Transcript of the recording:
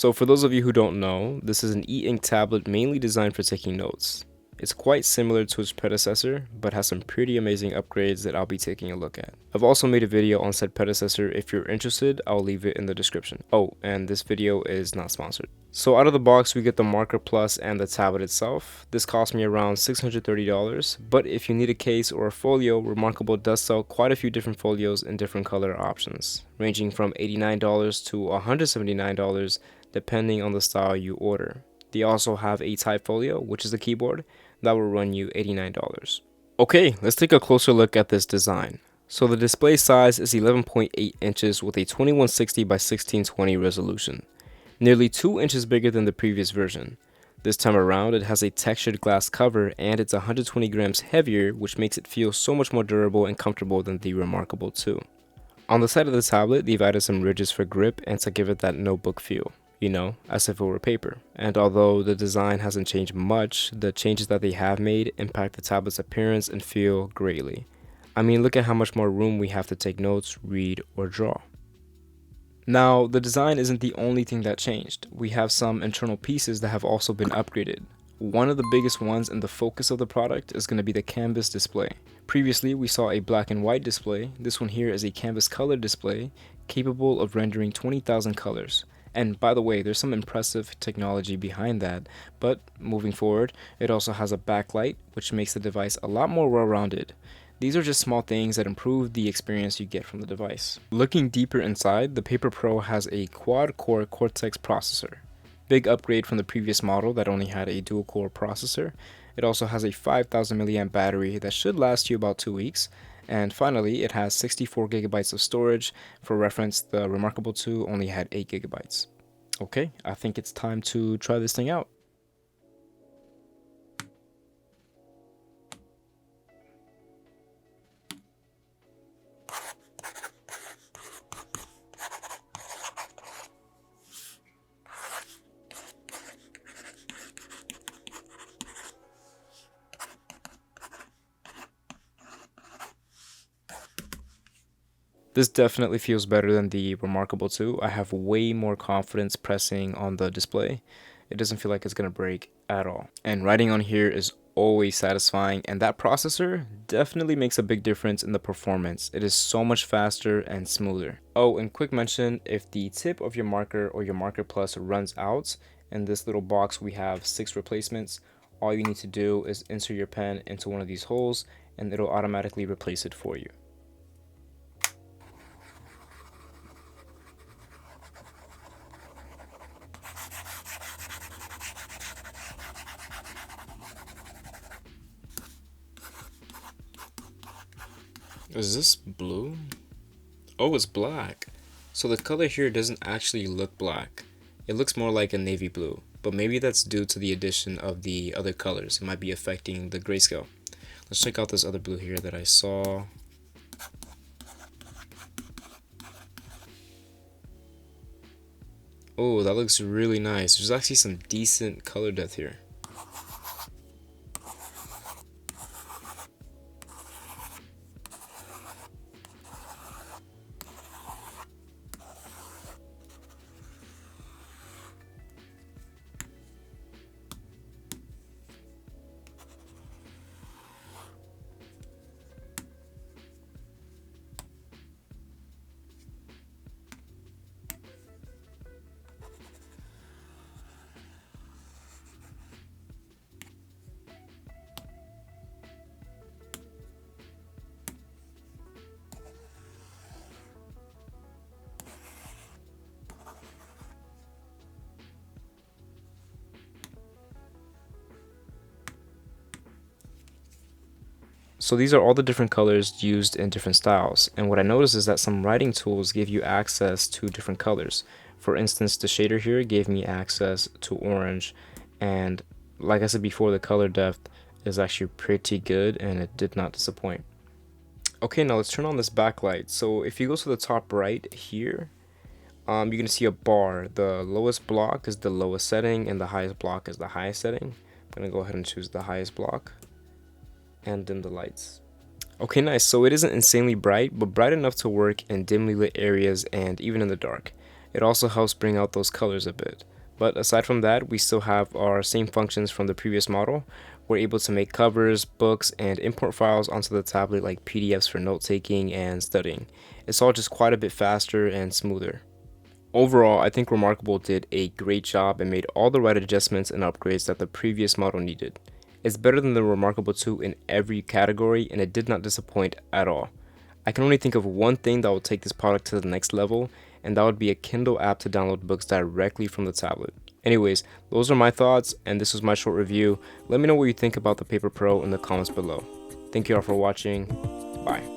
So for those of you who don't know, this is an e-ink tablet mainly designed for taking notes. It's quite similar to its predecessor, but has some pretty amazing upgrades that I'll be taking a look at. I've also made a video on said predecessor. If you're interested, I'll leave it in the description. Oh, and this video is not sponsored. So out of the box, we get the Marker Plus and the tablet itself. This cost me around $630, but if you need a case or a folio, Remarkable does sell quite a few different folios in different color options, ranging from $89 to $179 depending on the style you order. They also have a type folio, which is the keyboard, that will run you $89. Okay, let's take a closer look at this design. So the display size is 11.8 inches with a 2160 by 1620 resolution, nearly 2 inches bigger than the previous version. This time around, it has a textured glass cover and it's 120 grams heavier, which makes it feel so much more durable and comfortable than the Remarkable 2. On the side of the tablet, they've added some ridges for grip and to give it that notebook feel. You know, as if it were paper. And although the design hasn't changed much, the changes that they have made impact the tablet's appearance and feel greatly. I mean, look at how much more room we have to take notes, read, or draw. Now, the design isn't the only thing that changed. We have some internal pieces that have also been upgraded. One of the biggest ones and the focus of the product is going to be the canvas display. Previously, we saw a black and white display. This one here is a canvas color display capable of rendering 20,000 colors. And by the way, there's some impressive technology behind that, but moving forward, it also has a backlight, which makes the device a lot more well-rounded. These are just small things that improve the experience you get from the device. Looking deeper inside, the Paper Pro has a quad-core Cortex processor. Big upgrade from the previous model that only had a dual-core processor. It also has a 5,000 mAh battery that should last you about 2 weeks. And finally, it has 64 gigabytes of storage. For reference, the Remarkable 2 only had 8 gigabytes. Okay, I think it's time to try this thing out. This definitely feels better than the Remarkable 2. I have way more confidence pressing on the display. It doesn't feel like it's going to break at all. And writing on here is always satisfying, and that processor definitely makes a big difference in the performance. It is so much faster and smoother. Oh, and quick mention, if the tip of your marker or your Marker Plus runs out, in this little box we have 6 replacements. All you need to do is insert your pen into one of these holes and it'll automatically replace it for you. Is this blue? Oh, it's black. So the color here doesn't actually look black. It looks more like a navy blue, but maybe that's due to the addition of the other colors. It might be affecting the grayscale. Let's check out this other blue here that I saw. Oh, that looks really nice. There's actually some decent color depth here. So these are all the different colors used in different styles, and what I noticed is that some writing tools give you access to different colors. For instance, the shader here gave me access to orange, and like I said before, the color depth is actually pretty good and it did not disappoint. Okay, now let's turn on this backlight. So if you go to the top right here, you're gonna see a bar. The lowest block is the lowest setting and the highest block is the highest setting. I'm gonna go ahead and choose the highest block and dim the lights. Okay, nice. So it isn't insanely bright, but bright enough to work in dimly lit areas and even in the dark. It also helps bring out those colors a bit. But aside from that, we still have our same functions from the previous model. We're able to make covers, books, and import files onto the tablet like PDFs for note taking and studying. It's all just quite a bit faster and smoother. Overall, I think Remarkable did a great job and made all the right adjustments and upgrades that the previous model needed. It's better than the Remarkable 2 in every category, and it did not disappoint at all. I can only think of one thing that will take this product to the next level, and that would be a Kindle app to download books directly from the tablet. Anyways, those are my thoughts, and this was my short review. Let me know what you think about the Paper Pro in the comments below. Thank you all for watching. Bye.